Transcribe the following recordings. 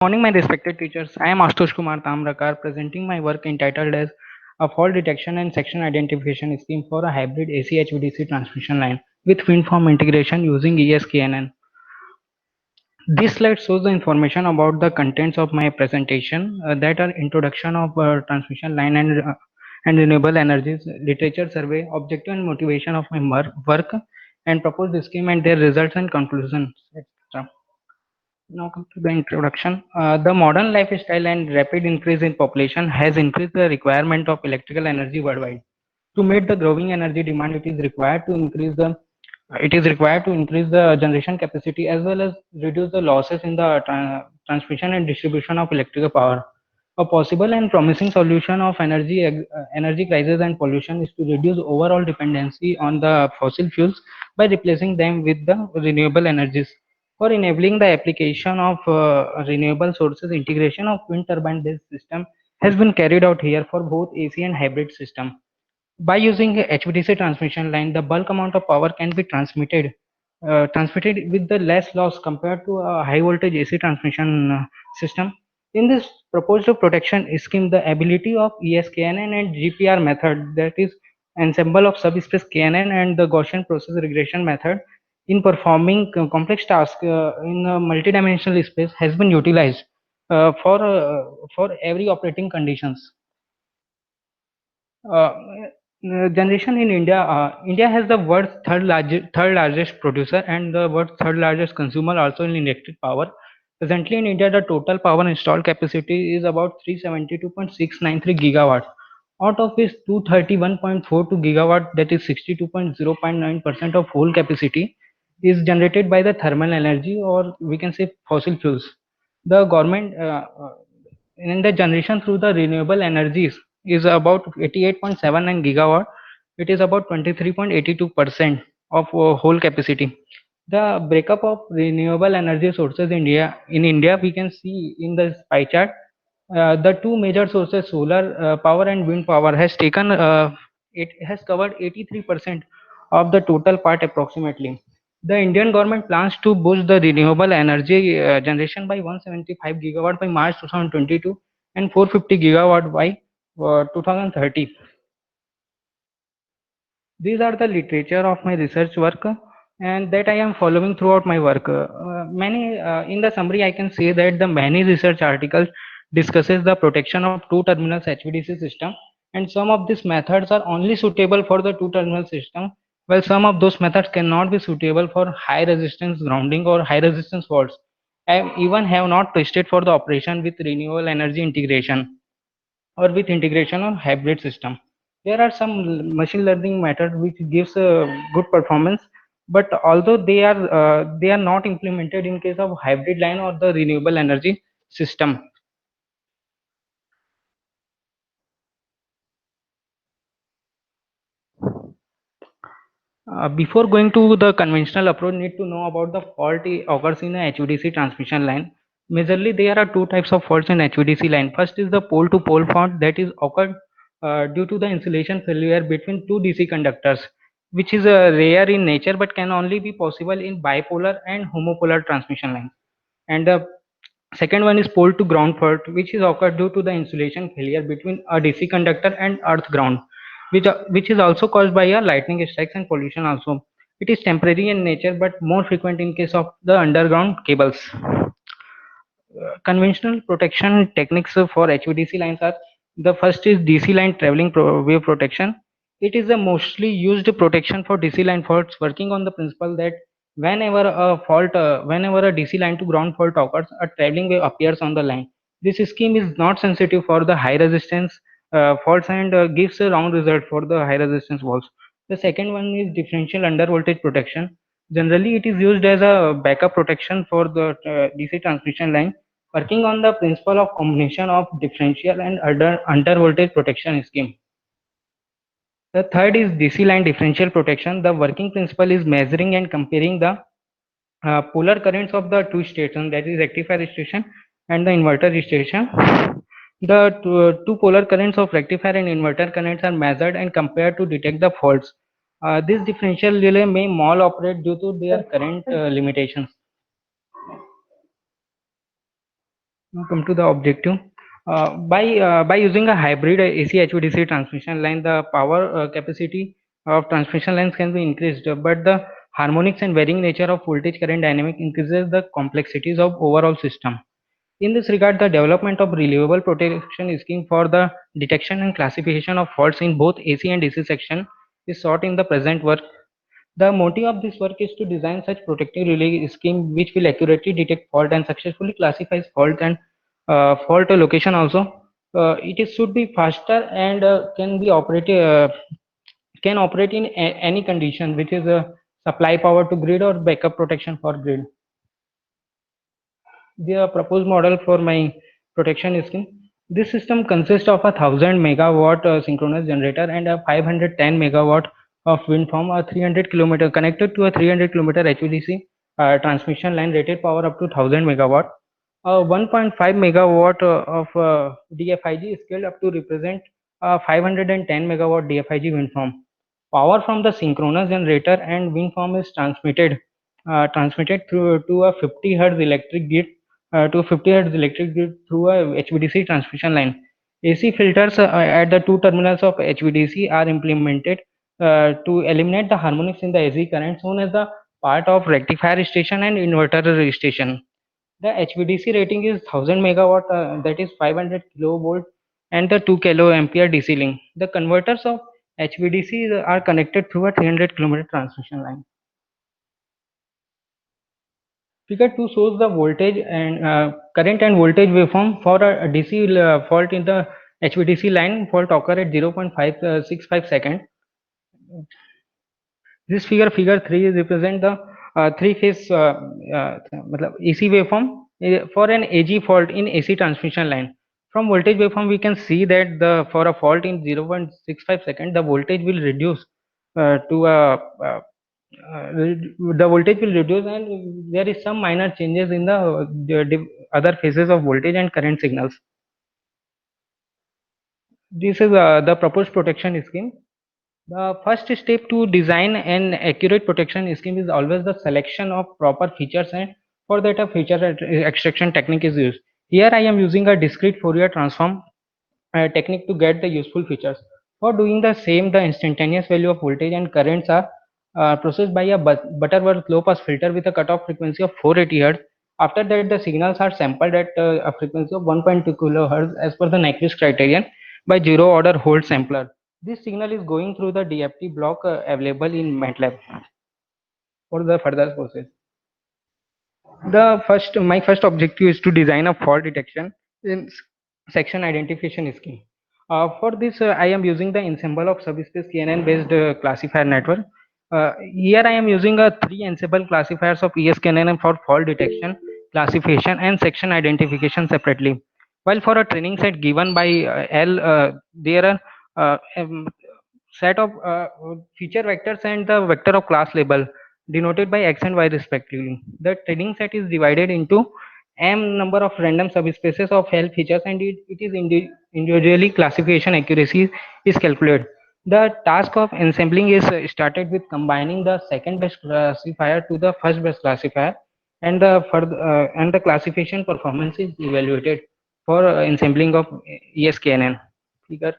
Morning, my respected teachers. I am Astush Kumar Tamrakar, presenting my work entitled as a fault detection and section identification scheme for a hybrid AC HVDC transmission line with wind farm integration using ESKNN. This slide shows the information about the contents of my presentation that are introduction of transmission line and renewable energies, literature survey, objective and motivation of my work, and proposed scheme and their results and conclusions, etc. Now come to the introduction. The modern lifestyle and rapid increase in population has increased the requirement of electrical energy worldwide. To meet the growing energy demand, it is required to increase the generation capacity as well as reduce the losses in the transmission and distribution of electrical power. A possible and promising solution of energy crisis and pollution is to reduce overall dependency on the fossil fuels by replacing them with the renewable energies. For enabling the application of renewable sources, integration of wind turbine based system has been carried out here for both AC and hybrid system. By using a HVDC transmission line, the bulk amount of power can be transmitted with the less loss compared to a high voltage AC transmission system. In this proposed protection scheme, the ability of ESKNN and GPR method, that is ensemble of subspace KNN and the Gaussian process regression method in performing complex tasks in a multidimensional space has been utilized for every operating conditions. Uh, Generation in India. India has the world's third largest producer and the world's third largest consumer also in electric power. Presently in India, the total power installed capacity is about 372.693 gigawatt, out of which 231.42 gigawatt, that is 62.0.9% of whole capacity, is generated by the thermal energy or we can say fossil fuels. The government in the generation through the renewable energies is about 88.79 gigawatt. It is about 23.82% of whole capacity. The breakup of renewable energy sources in India, we can see in the pie chart. The two major sources, solar power and wind power, it has covered 83% of the total part approximately. The Indian government plans to boost the renewable energy generation by 175 gigawatt by March 2022 and 450 gigawatt by 2030. These are the literature of my research work and that I am following throughout my work. Many In the summary, I can say that the many research articles discusses the protection of two terminals HVDC system, and some of these methods are only suitable for the two terminal system, while some of those methods cannot be suitable for high resistance grounding or high resistance faults. I even have not tested for the operation with renewable energy integration or with integration or hybrid system. There are some machine learning methods which gives a good performance, but although they are not implemented in case of hybrid line or the renewable energy system. Before going to the conventional approach, need to know about the fault occurs in a HVDC transmission line. Majorly, there are two types of faults in HVDC line. First is the pole-to-pole fault that is occurred due to the insulation failure between two DC conductors, which is rare in nature but can only be possible in bipolar and homopolar transmission lines. And the second one is pole to ground fault, which is occurred due to the insulation failure between a DC conductor and earth ground, which is also caused by a lightning strikes and pollution also. It is temporary in nature but more frequent in case of the underground cables. Conventional protection techniques for HVDC lines are: the first is DC line traveling wave protection. It is the mostly used protection for DC line faults, working on the principle that whenever a DC line to ground fault occurs, a traveling wave appears on the line. This scheme is not sensitive for the high resistance faults and gives a wrong result for the high resistance faults. The second one is differential under voltage protection. Generally, it is used as a backup protection for the DC transmission line, working on the principle of combination of differential and under voltage protection scheme. The third is DC line differential protection. The working principle is measuring and comparing the polar currents of the two stations, that is rectifier station and the inverter station. The two polar currents of rectifier and inverter currents are measured and compared to detect the faults. This differential relay may mal-operate due to their current limitations. Now come to the objective. By using a hybrid AC HVDC transmission line, the power capacity of transmission lines can be increased, but the harmonics and varying nature of voltage current dynamic increases the complexities of overall system. In this regard, the development of reliable protection scheme for the detection and classification of faults in both AC and DC section is sought in the present work. The motive of this work is to design such protective relay scheme which will accurately detect fault and successfully classifies fault and fault location also. It is should be faster and can operate in any condition, which is supply power to grid or backup protection for grid. The proposed model for my protection scheme. This system consists of a 1000 megawatt synchronous generator and a 510 megawatt of wind farm, a 300 kilometer connected to a 300 kilometer HVDC transmission line, rated power up to 1000 megawatt. 1.5 megawatt of DFIG scaled up to represent 510 megawatt DFIG wind farm. Power from the synchronous generator and wind farm is transmitted through to a 50 hertz electric grid through a HVDC transmission line. AC filters at the two terminals of HVDC are implemented to eliminate the harmonics in the AC current, shown as the part of rectifier station and inverter station. The HVDC rating is 1000 megawatt, that is 500 kilovolt, and the 2 kilo ampere DC link. The converters of HVDC are connected through a 300 kilometer transmission line. Figure 2 shows the voltage and current and voltage waveform for a DC fault in the HVDC line. Fault occur at 0.565 second. This figure 3 represent the three phase AC waveform for an AG fault in AC transmission line. From voltage waveform we can see that the for a fault in 0.65 second, the voltage will reduce to a the voltage will reduce, and there is some minor changes in the other phases of voltage and current signals. This is the proposed protection scheme. The first step to design an accurate protection scheme is always the selection of proper features, and for that a feature extraction technique is used. Here I am using a discrete Fourier transform technique to get the useful features. For doing the same, the instantaneous value of voltage and currents are processed by a Butterworth low pass filter with a cutoff frequency of 480 Hz. After that, the signals are sampled at a frequency of 1.2 kHz as per the Nyquist criterion by zero order hold sampler. This signal is going through the DFT block available in MATLAB for the further process. My first objective is to design a fault detection in section identification scheme. For this, I am using the ensemble of subspace KNN based classifier network. Here I am using three ensemble classifiers of ESKNN for fault detection, classification, and section identification separately. While for a training set given by L, there are set of feature vectors and the vector of class label denoted by x and y respectively. The training set is divided into m number of random subspaces of L features, and it is individually classification accuracy is calculated. The task of ensembling is started with combining the second best classifier to the first best classifier, and the classification performance is evaluated for ensembling of ESKNN. Figure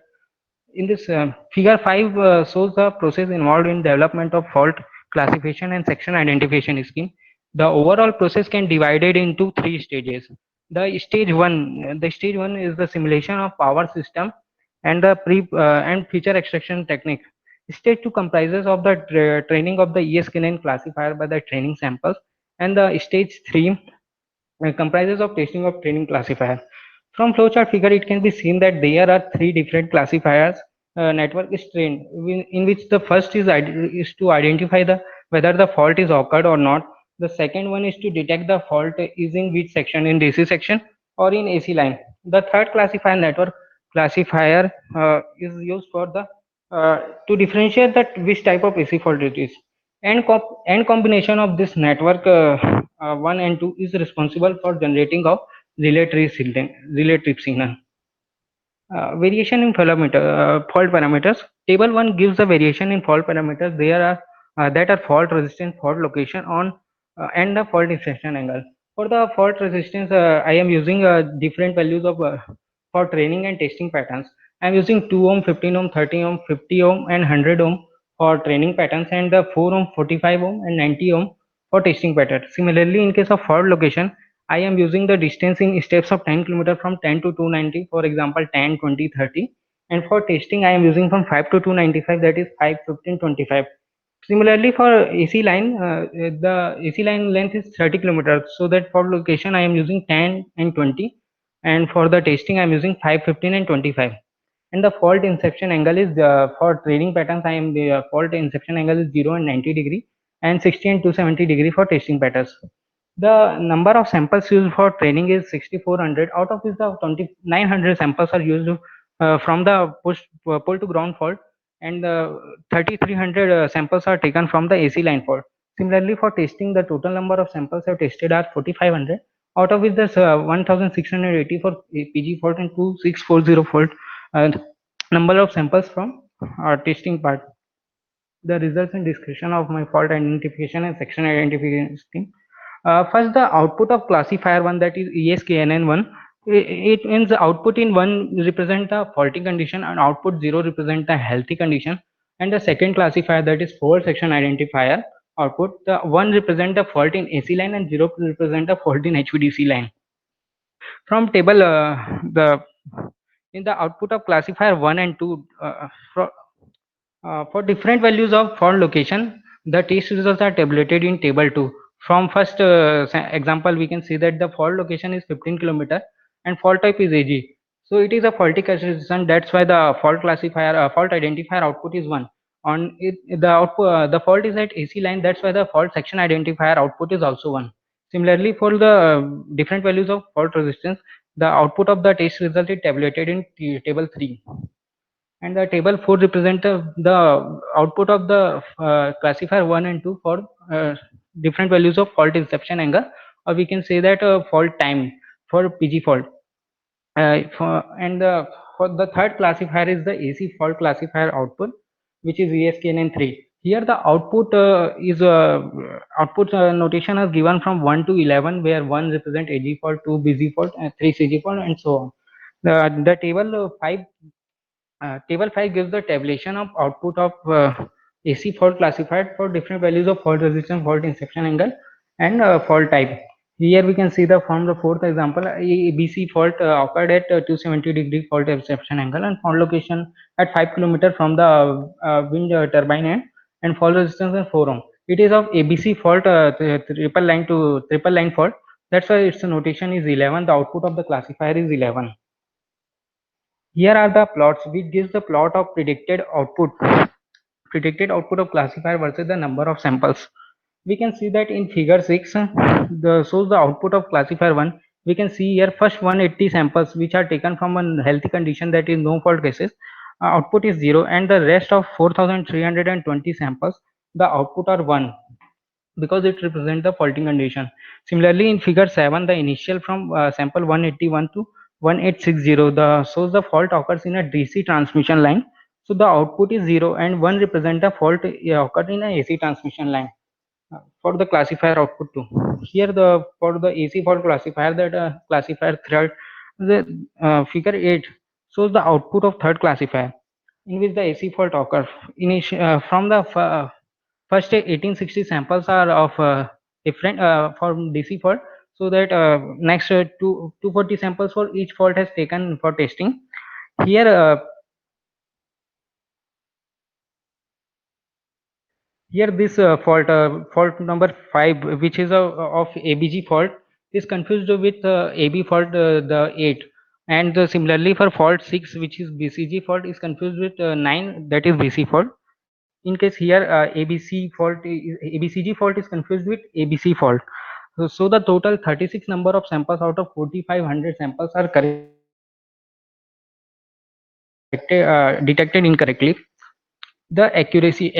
in this figure 5 shows the process involved in development of fault classification and section identification scheme. The overall process can divided into three stages. The stage one is the simulation of power system and the pre and feature extraction technique. Stage 2 comprises of the training of the ESKNN classifier by the training samples, and the stage 3 comprises of testing of training classifier. From flowchart figure, it can be seen that there are three different classifiers network is trained, in which the first is to identify the whether the fault is occurred or not. The second one is to detect the fault is in which section, in DC section or in AC line. The third classifier network classifier is used for the to differentiate that which type of AC fault it is. And combination of this network 1 and 2 is responsible for generating of relay trip signal. Variation in fault parameters. Table 1 gives the variation in fault parameters. There are that are fault resistant, fault location on and the fault insertion angle. For the fault resistance, I am using different values of for training and testing patterns. I am using 2 ohm, 15 ohm, 30 ohm, 50 ohm, and 100 ohm for training patterns, and the 4 ohm, 45 ohm, and 90 ohm for testing patterns. Similarly, in case of fault location, I am using the distance in steps of 10 km from 10 to 290, for example, 10, 20, 30. And for testing, I am using from 5 to 295, that is 5, 15, 25. Similarly, for AC line, the AC line length is 30 kilometers. So that for location, I am using 10 and 20, and for the testing, I am using 5, 15, and 25. And the fault inception angle is for training patterns. I am the fault inception angle is 0 and 90 degree, and 60 and 270 degree for testing patterns. The number of samples used for training is 6400. Out of this, the 2900 samples are used from the pull to ground fault, and 3300 samples are taken from the AC line fault. Similarly, for testing, the total number of samples have tested are 4500. Out of which, there's 1680 for PG fault and 2640 fault. Number of samples from testing part. The results and description of my fault identification and section identification. First, the output of classifier 1, that is ESKNN1. It means the output in 1 represent a faulty condition and output 0 represent a healthy condition. And the second classifier, that is fault section identifier output, the 1 represent a fault in AC line and 0 represent a fault in HVDC line. From table, the in the output of classifier 1 and 2, for different values of fault location, the test results are tabulated in table 2. From first example, we can see that the fault location is 15 kilometer and fault type is AG. So it is a faulty condition. That's why the fault classifier, fault identifier output is 1. On it, the output, the fault is at AC line. That's why the fault section identifier output is also 1. Similarly, for the different values of fault resistance, the output of the test result is tabulated in table 3. And the table 4 represent the output of the classifier 1 and 2 for different values of fault inception angle, or we can say that fault time for PG fault. And for the third classifier is the AC fault classifier output, which is ESKNN3. Here the output is output notation is given from 1 to 11, where 1 represent AG fault, 2 BG fault, and 3 CG fault, and so on. The table 5 table 5 gives the tabulation of output of AC fault classified for different values of fault resistance, fault inception angle, and fault type. Here we can see the from the fourth example, ABC fault occurred at 270 degree fault inception angle and fault location at 5 km from the wind turbine end, and fault resistance at 4 ohm. It is of ABC fault, triple line to triple line fault. That's why its notation is 11. The output of the classifier is 11. Here are the plots which gives the plot of predicted output of classifier versus the number of samples. We can see that in figure 6, the shows the output of classifier 1. We can see here first 180 samples which are taken from a healthy condition, that is no fault cases. Output is 0, and the rest of 4320 samples, the output are 1, because it represents the faulting condition. Similarly, in figure 7, the initial from sample 181 to 1860, the shows the fault occurs in a DC transmission line. So the output is 0, and 1 represent a fault occurred in a AC transmission line. For the classifier output too. Here the for the AC fault classifier, that classifier third, the figure 8 shows the output of third classifier, in which the AC fault occurs. From the first 1860 samples are of different from DC fault, so that next 240 samples for each fault has taken for testing. Here this fault number 5, which is of ABG fault, is confused with AB fault, the 8. And similarly for fault 6, which is BCG fault, is confused with 9, that is BC fault. In case here ABCG fault is confused with ABC fault. So the total 36 number of samples out of 4500 samples are detected incorrectly. The accuracy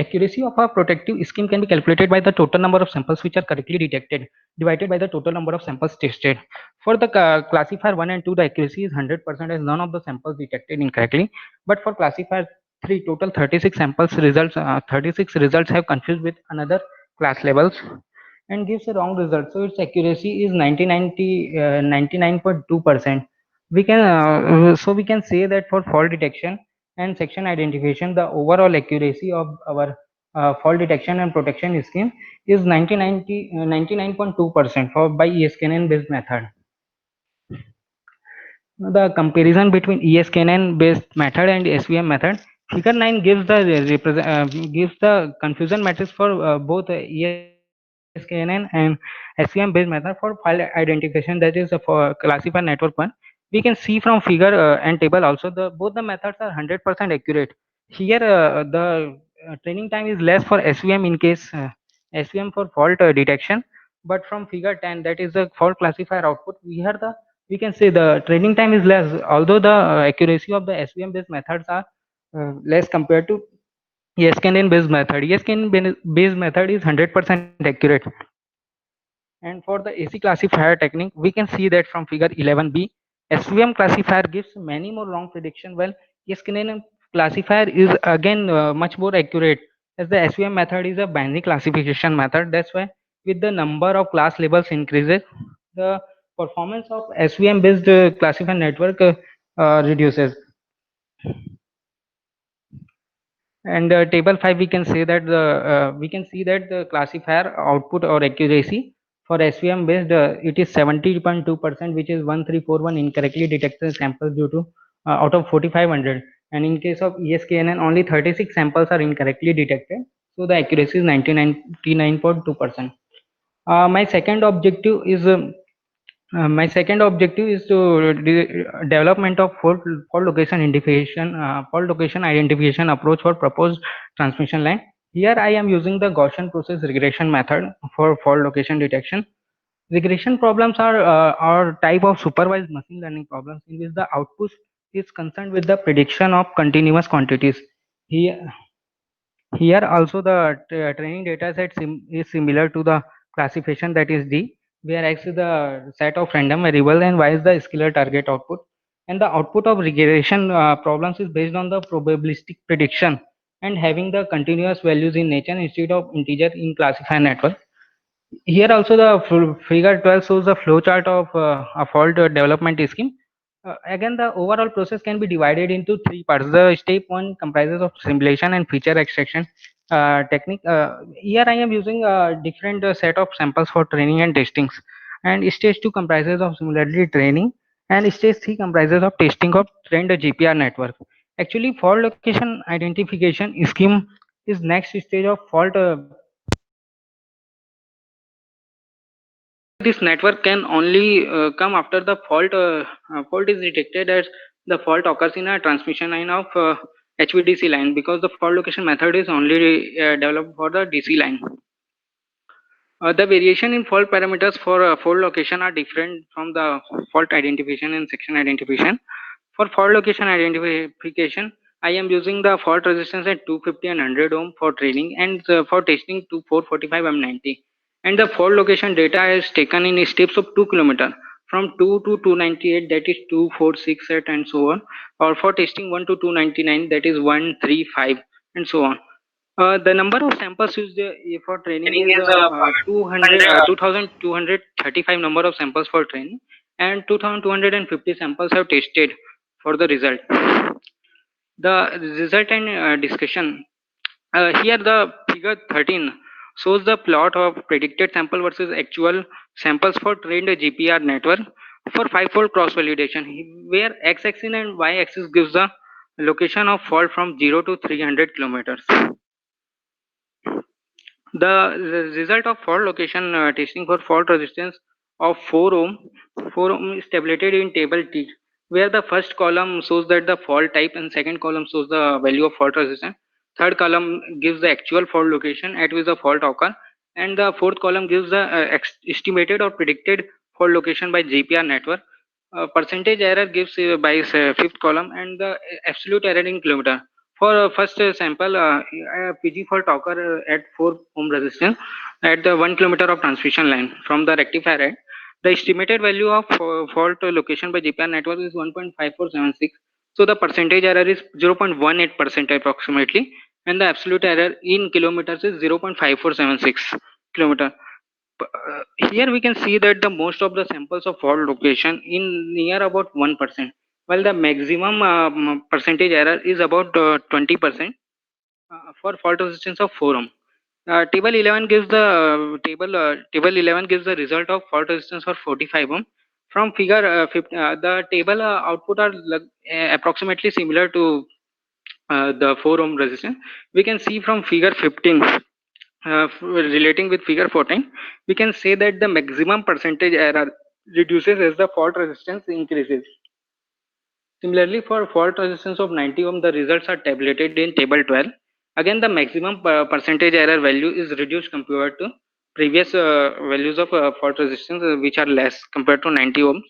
of a protective scheme can be calculated by the total number of samples which are correctly detected divided by the total number of samples tested. For the classifier 1 and 2, the accuracy is 100% as none of the samples detected incorrectly. But for classifier 3, total 36 samples results, 36 results have confused with another class levels. and gives a wrong result. So its accuracy is 99.2%. We can say that for fault detection and section identification, the overall accuracy of our fault detection and protection scheme is 99.2% for by ESKNN based method. The comparison between ESKNN based method and SVM method. Figure 9 gives the confusion matrix for both ESKNN and SVM based method for file identification, that is for classify network 1. We can see from figure and table also the both the methods are 100% accurate. Here the training time is less for SVM in case SVM for fault detection, but from figure 10, that is the fault classifier output, we can say the training time is less, although the accuracy of the SVM based methods are less compared to ESKNN based method. ESKNN based method is 100% accurate. And for the AC classifier technique, we can see that from figure 11b, SVM classifier gives many more wrong prediction, while ESKNN classifier is again much more accurate, as the SVM method is a binary classification method. That's why with the number of class labels increases, the performance of SVM based classifier network reduces. And table 5, we can say that we can see that the classifier output or accuracy for SVM based it is 70.2%, which is 1341 incorrectly detected samples due to out of 4500. And in case of ESKNN, only 36 samples are incorrectly detected, so the accuracy is 99.2%. My second objective is to development of fault location identification approach for proposed transmission line. Here I am using the Gaussian process regression method for fault location detection. Regression problems are type of supervised machine learning problems in which the output is concerned with the prediction of continuous quantities. Here, Here also the training data set is similar to the classification, that is D, where X is the set of random variables and Y is the scalar target output. And the output of regression problems is based on the probabilistic prediction and having the continuous values in nature instead of integer in classifier network. Here also the figure 12 shows the flowchart of a fault development scheme. Again, the overall process can be divided into three parts. The step one comprises of simulation and feature extraction technique. Here I am using a different set of samples for training and testings. And stage two comprises of similarity training, and stage three comprises of testing of trained GPR network. Actually, fault location identification scheme is next stage of fault. This network can only come after the fault is detected as the fault occurs in a transmission line of HVDC line, because the fault location method is only developed for the DC line. The variation in fault parameters for fault location are different from the fault identification and section identification. For fault location identification, I am using the fault resistance at 250 and 100 ohm for training, and for testing to 445 M90. And the fault location data is taken in steps of 2 km from 2 to 298, that is 2, 4, 6, 8 and so on, or for testing 1 to 299, that is 1, 3, 5 and so on. The number of samples used for training is 2235 number of samples for training, and 2250 samples have tested for the result. The result and discussion. Here the figure 13 shows the plot of predicted sample versus actual samples for trained GPR network for five-fold cross validation, where x-axis and y-axis gives the location of fault from 0 to 300 kilometers. The result of fault location testing for fault resistance of 4 ohm is tabulated in table T, where the first column shows that the fault type and second column shows the value of fault resistance. Third column gives the actual fault location at which the fault occur, and the fourth column gives the estimated or predicted fault location by GPR network. Percentage error gives by fifth column, and the absolute error in kilometer. For first sample, PG fault occur at 4 ohm resistance at the 1 kilometer of transmission line from the rectifier end. The estimated value of fault location by GPR network is 1.5476. So the percentage error is 0.18% approximately, and the absolute error in kilometers is 0.5476 kilometer. Here we can see that the most of the samples of fault location in near about 1%, while the maximum percentage error is about 20% for fault resistance of 4 ohm. Table 11 gives the table 11 gives the result of fault resistance for 45 ohm. From figure 50, the table output are approximately similar to the 4 ohm resistance. We can see from figure 15 relating with figure 14, we can say that the maximum percentage error reduces as the fault resistance increases. Similarly, for fault resistance of 90 ohm, the results are tabulated in table 12. Again, the maximum percentage error value is reduced compared to previous values of fault resistance, which are less compared to 90 ohms.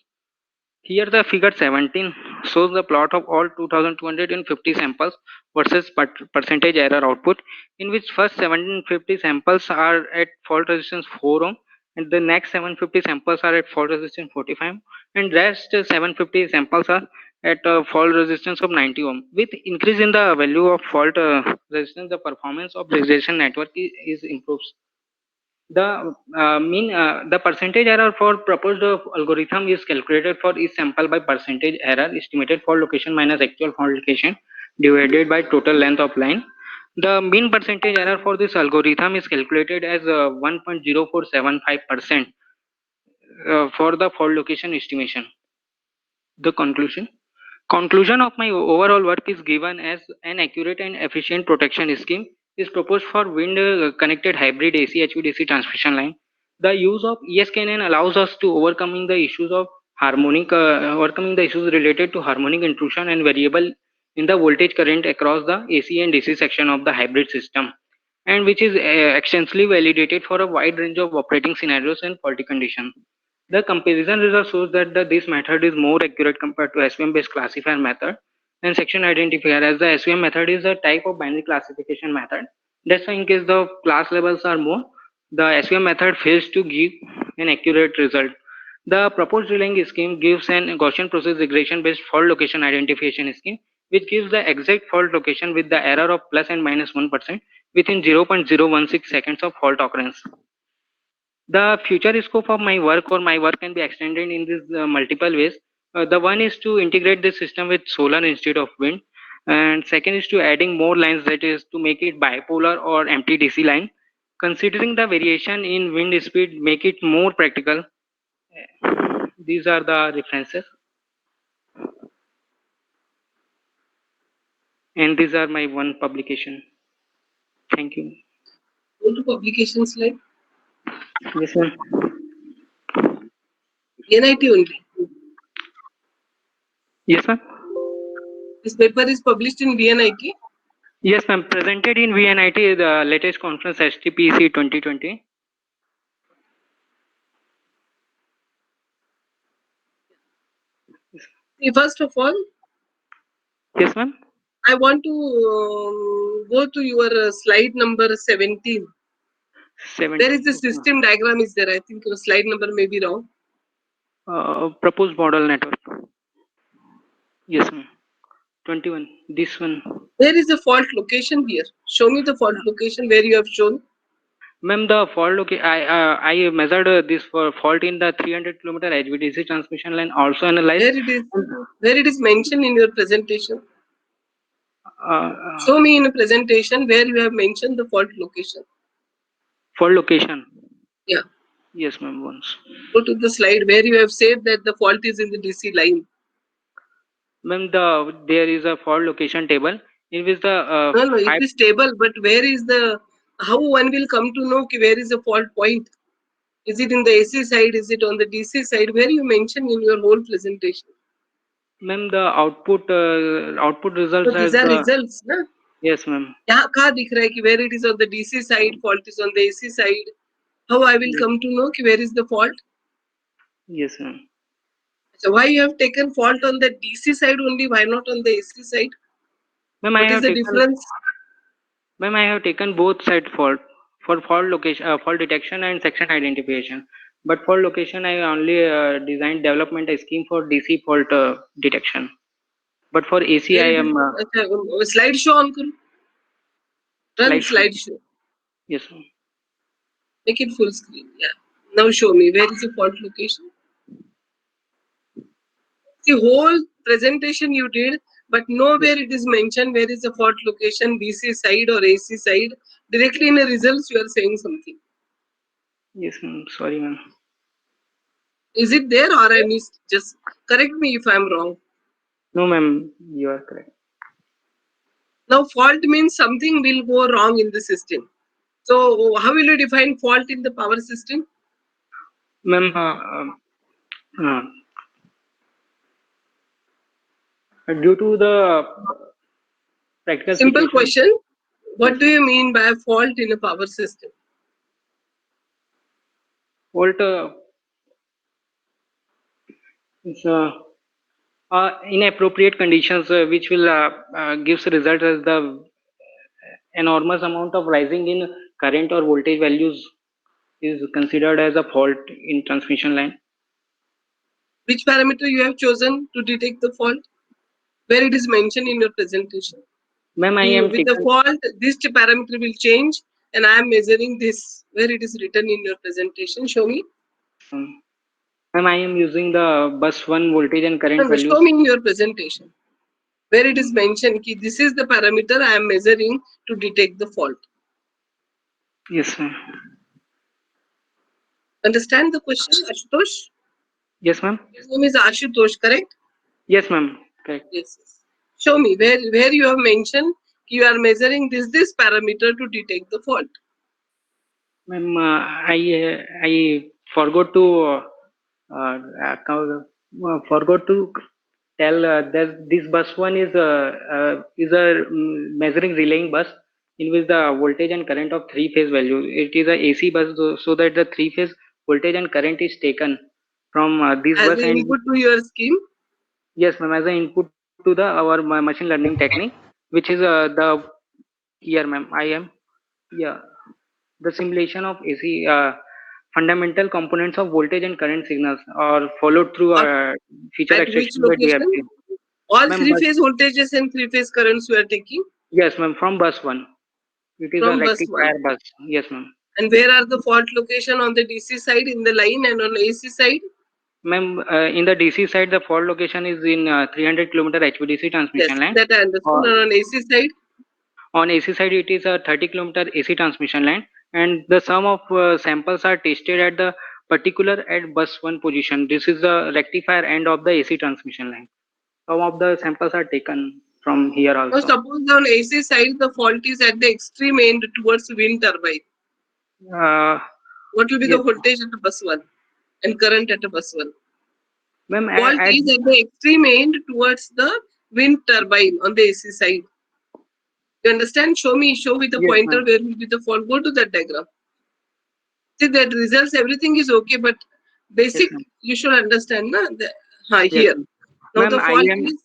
Here the figure 17 shows the plot of all 2250 samples versus percentage error output, in which first 750 samples are at fault resistance 4 ohm and the next 750 samples are at fault resistance 45 and rest 750 samples are at fault resistance of 90 ohm. With increase in the value of fault resistance, the performance of regression network is improves. The percentage error for proposed algorithm is calculated for each sample by percentage error estimated fault location minus actual fault location divided by total length of line. The mean percentage error for this algorithm is calculated as 1.0475% for the fault location estimation. The conclusion of my overall work is given as an accurate and efficient protection scheme is proposed for wind connected hybrid AC HVDC transmission line. The use of ESKNN allows us to overcoming the issues of overcoming the issues related to harmonic intrusion and variable in the voltage current across the AC and DC section of the hybrid system, and which is extensively validated for a wide range of operating scenarios and faulty conditions. The comparison result shows that this method is more accurate compared to SVM based classifier method and section identifier, as the SVM method is a type of binary classification method. That's why in case the class levels are more, the SVM method fails to give an accurate result. The proposed relaying scheme gives an Gaussian process regression based fault location identification scheme, which gives the exact fault location with the error of plus and minus 1% within 0.016 seconds of fault occurrence. The future scope of my work or my work can be extended in these multiple ways. The one is to integrate this system with solar instead of wind, and second is to adding more lines, that is to make it bipolar or empty DC line. Considering the variation in wind speed, make it more practical. These are the references, and these are my one publication. Thank you. Go to publication slide. Yes, ma'am. NIT only. Yes, ma'am. This paper is published in VNIT. Yes, ma'am. Presented in VNIT, the latest conference STPC 2020. See, first of all, Yes, ma'am. I want to go to your slide number 17. 17. There is the system diagram is there. I think your slide number may be wrong. Proposed model network. Yes, ma'am. 21. This one. Where is the fault location here? Show me the fault location where you have shown. Ma'am, the fault I measured this for fault in the 300 kilometer HVDC transmission line. Also analyzed. Where it is mentioned in your presentation. Show me in a presentation where you have mentioned the fault location. Fault location. Yeah. Yes, ma'am. Once. Go to the slide where you have said that the fault is in the DC line. Ma'am, there is a fault location table in which the no, it is table, but where is the how one will come to know where is the fault point? Is it in the AC side? Is it on the DC side? Where you mention in your whole presentation? Ma'am, the output results. So these are results, na? Yes, ma'am. कहाँ दिख रहा है कि where it is on the DC side, fault is on the AC side? How I will come to know where is the fault? Yes, ma'am. So why you have taken fault on the DC side only? Why not on the AC side? Ma'am, what is the difference? Ma'am, I have taken both side fault for fault location, fault detection and section identification. But for location, I only designed development a scheme for DC fault detection. But for AC, I am slide show on karo. Run slide show. Yes, ma'am. Make it full screen. Yeah. Now show me where is the fault location. The whole presentation you did, but Yes, nowhere it is mentioned where is the fault location, DC side or AC side. Directly in the results, you are saying something. yes, ma'am. Sorry, ma'am. Is it there or I missed? Just correct me if I'm wrong. No, ma'am. You are correct. Now, fault means something will go wrong in the system. So, how will you define fault in the power system? Ma'am, uh, due to the practical Simple situation, question. yes, What do ma'am. you mean by fault in a power system? Volt is inappropriate conditions which will gives result as the enormous amount of rising in current or voltage values is considered as a fault in transmission line. Which parameter you have chosen to detect the fault? Where it is mentioned in your presentation. Ma'am, I am With the taken. fault, this parameter will change, and I am measuring this. Where it is written in your presentation, show me. Um, Ma'am, I am using the bus one voltage and No, current no, show values. me in your presentation. Where it is Um, mentioned ki this is the parameter I am measuring to detect the fault. yes, ma'am. Understand the question, Ashutosh? Yes, ma'am. His name is Ashutosh, correct? Yes, ma'am. Correct. Yes. Yes. Show me where you have mentioned you are measuring this parameter to detect the fault. Ma'am, I forgot to forgot to tell that this bus one is a measuring relaying bus in which the voltage and current of three phase value. It is a AC bus, so that the three phase voltage and current is taken from this As bus, the and input to your scheme. yes, ma'am, as an input to the our machine learning technique, which is the here, ma'am. I am, yeah, the simulation of AC fundamental components of voltage and current signals are followed through What feature at which extraction by DFT. location? All Ma'am, three but phase voltages and three phase currents you are taking yes, ma'am, from bus one. It is a from bus one. rectifier bus. Yes, ma'am. And where are the fault location on the DC side in the line and on the AC side? Ma'am, in the DC side, the fault location is in 300-kilometer HVDC transmission Yes, line. that I understood. Or And on AC side, on AC side, it is a 30-kilometer AC transmission line, and the sum of samples are tested at the particular at bus one position. This is the rectifier end of the AC transmission line. Some of the samples are taken from here now also. suppose on AC side the fault is at the extreme end towards wind turbine. Uh, What will be the yes, voltage at the bus one and current at the bus one? ma'am. Fault is at the extreme end towards the wind turbine on the AC side. You understand? Show me, show with the Yes, pointer ma'am. where will be the fault. Go to that diagram. See that results, everything is okay, but Yes, basic ma'am. you should understand. Na? Yes, Here. ma'am. Now Ma'am, the I fault am is, here.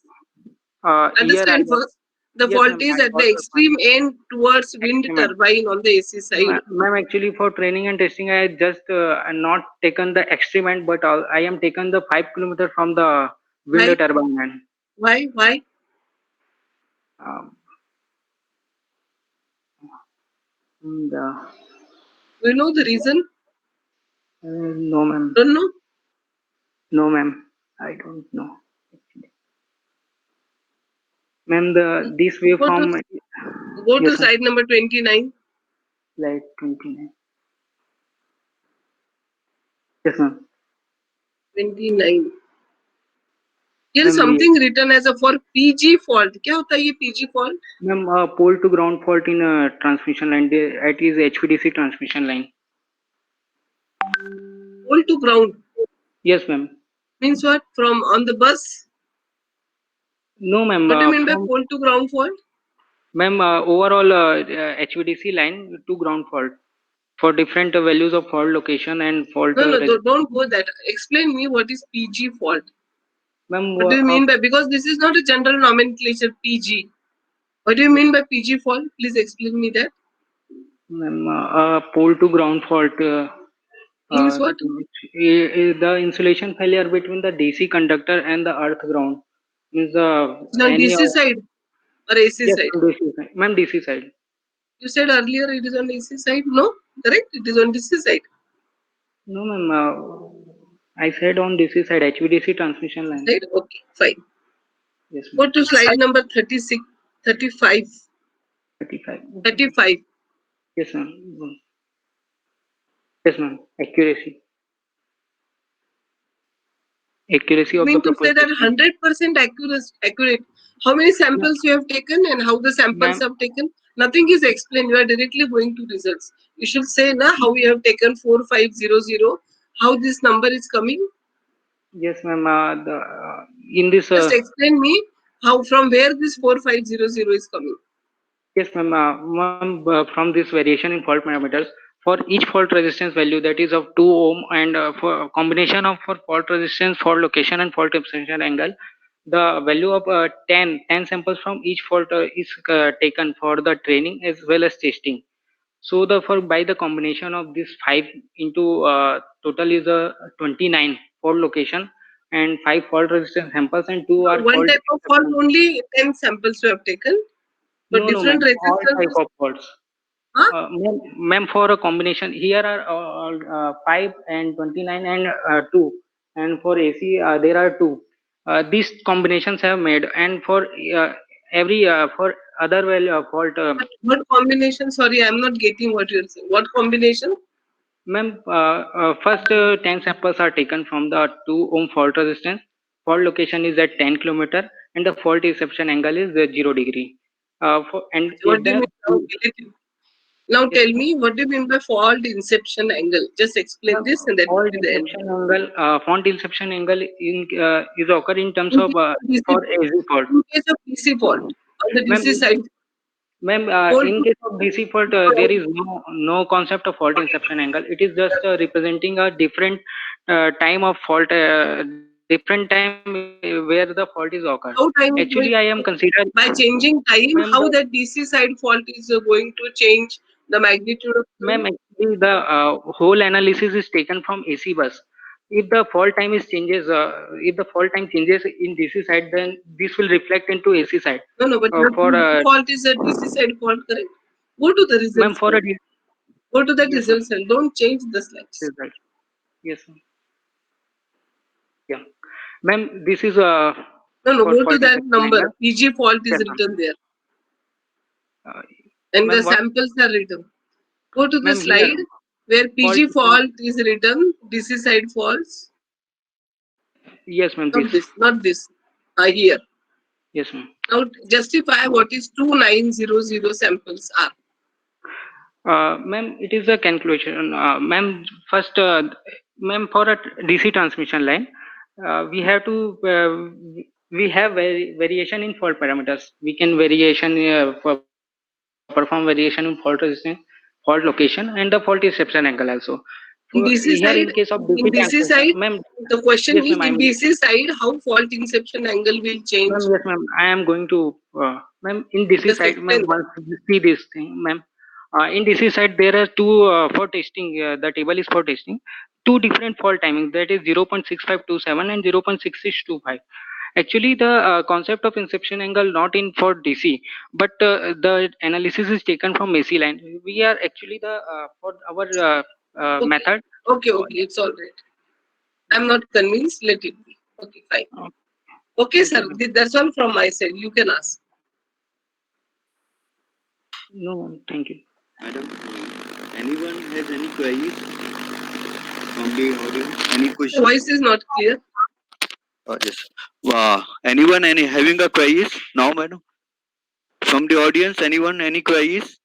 I understand am. first, the Yes, fault ma'am. is I at got the your point. extreme end towards wind Experiment. turbine on the AC side. Ma'am, actually, for training and testing, I just not taken the experiment, but I am taken the 5 kilometer from the wind Why? turbine. And Why? Why? um, the, Do you know the reason? no, ma'am. Don't know? No, ma'am. I don't know. Ma'am, the this Go to waveform. go to Yes, ma'am. slide number 29. Like 29. Yes, ma'am. 29. Here Ma'am, something written as a for PG fault. क्या होता है ये PG fault? ma'am, pole to ground fault in a transmission line. It is HVDC transmission line. Pole to ground Yes, ma'am. means what? From on the bus. No, ma'am. What do you mean by From pole to ground fault? ma'am, overall HVDC line to ground fault for different values of fault location and fault No, no, resistance. don't go that. Explain me what is PG fault. Ma'am, What do you mean by, because this is not a general nomenclature PG. What do you yes, mean by PG fault? Please explain me that. ma'am, pole to ground fault. Means what? The insulation failure between the DC conductor and the earth ground means It's on any DC side or AC yes, side. on DC side. Ma'am, DC side. You said earlier it is on AC side. No, correct? It is on DC side. No, ma'am. I said on DC side, HVDC transmission line. Right? Okay, fine. Yes, Go ma'am. to slide number 36, 35. 35. Okay. 35. Yes, ma'am. Yes, ma'am. Accuracy. Accuracy You of the mean to say proposed that system. 100% accurate? How many Ma- samples you have taken and how the samples Ma'am, have taken? Nothing is explained. You are directly going to results. You should say na how you have taken 4500, how this number is coming. yes, ma'am. In this, Just explain me how from where this 4500 is coming. yes, ma'am. Ma'am, from this variation in fault parameters, for each fault resistance value that is of 2 ohm, and for a combination of for fault resistance, fault location, and fault extension angle, the value of 10 samples from each fault is taken for the training as well as testing. So the for by the combination of this 5 into total is 29 fault location and 5 fault resistance samples and 2 are One fault type of fault acceptance. only 10 samples you have taken, but No, no, ma'am. different All type resistance. of faults. Huh? Ma'am, for a combination, here are 5 and 29 and 2, and for AC there are 2. These combinations have made, and for every for other value fault, What combination? Sorry, I'm not getting what you're saying. What combination? ma'am, first 10 samples are taken from the 2 ohm fault resistance. Fault location is at 10 kilometer, and the fault inception angle is 0 degree. And What if do you the mean? Okay. Now yes, tell me, what do you mean by fault inception angle? Just explain ma'am, this and that will fault be the end. inception angle, font inception angle is occur in terms In of case of DC for fault, AC fault. in case of DC fault, on the Ma'am, DC side, ma'am, fault in to case of DC fault, there is no concept of fault inception angle. It is just representing a different time of fault, different time where the fault is occur. how Actually, time I is am going consider, by changing time, ma'am, how that DC side fault is going to change the magnitude of ma'am, current? actually, the whole analysis is taken from AC bus. If the fault time is changes, if the fault time changes in DC side, then this will reflect into AC side. No, no, but Uh, your for fault is a DC side fault, correct? Go to the ma'am, results for cell. Go to that yes, ma'am, results cell. Don't change the slides. result. Yes, ma'am. Yeah, ma'am, this is No, no, for go to fault that inception number. angle. PG fault is Yes, ma'am. written there, Uh, and the ma'am, what? samples are written. Go to the Ma'am, here slide where fault. PG fault is written, DC side faults. Yes, ma'am. Not This. this, not this. Here. Yes, ma'am. Now justify what is 2900 samples are. Ma'am, it is a calculation. Ma'am, first, ma'am, for a DC transmission line, we have to we have variation in fault parameters. We can variation perform variation in fault resistance, fault location, and the fault inception angle also. For In here, in DC case side, of DC in transmission, DC ma'am, side, the yes, question ma'am, is in DC side how fault inception angle will ma'am, change. yes, ma'am. I am going to, ma'am, in DC Just side, ma'am, explain that. once you see this thing, ma'am, in DC side, there are two for testing. The table is for testing. Two different fault timings, that is 0.6527 and 0.6625. Actually, the concept of inception angle not in for DC, but the analysis is taken from AC line. We are actually the for our Okay, method. okay, Uh, okay, it's all right. I'm not convinced. Let it be. Okay, fine. uh, Okay, okay, sir. ma'am. That's all from my side. You can ask. No, thank you. Madam, anyone has any queries from the audience? Any The questions? voice is not clear. Yes. Anyone any having a queries now, madam? From the audience, anyone any queries?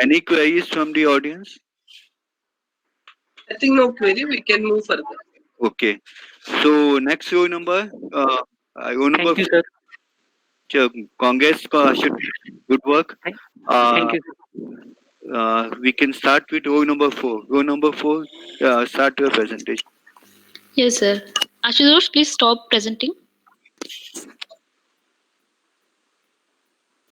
Any queries from the audience? I think no query. We can move further. Okay. So next row number, row number Thank you, sir. Congress, good work. Thank, Uh, thank you. we can start with row number 4. Row number 4, start your presentation. Yes, sir. Ashutosh, please stop presenting.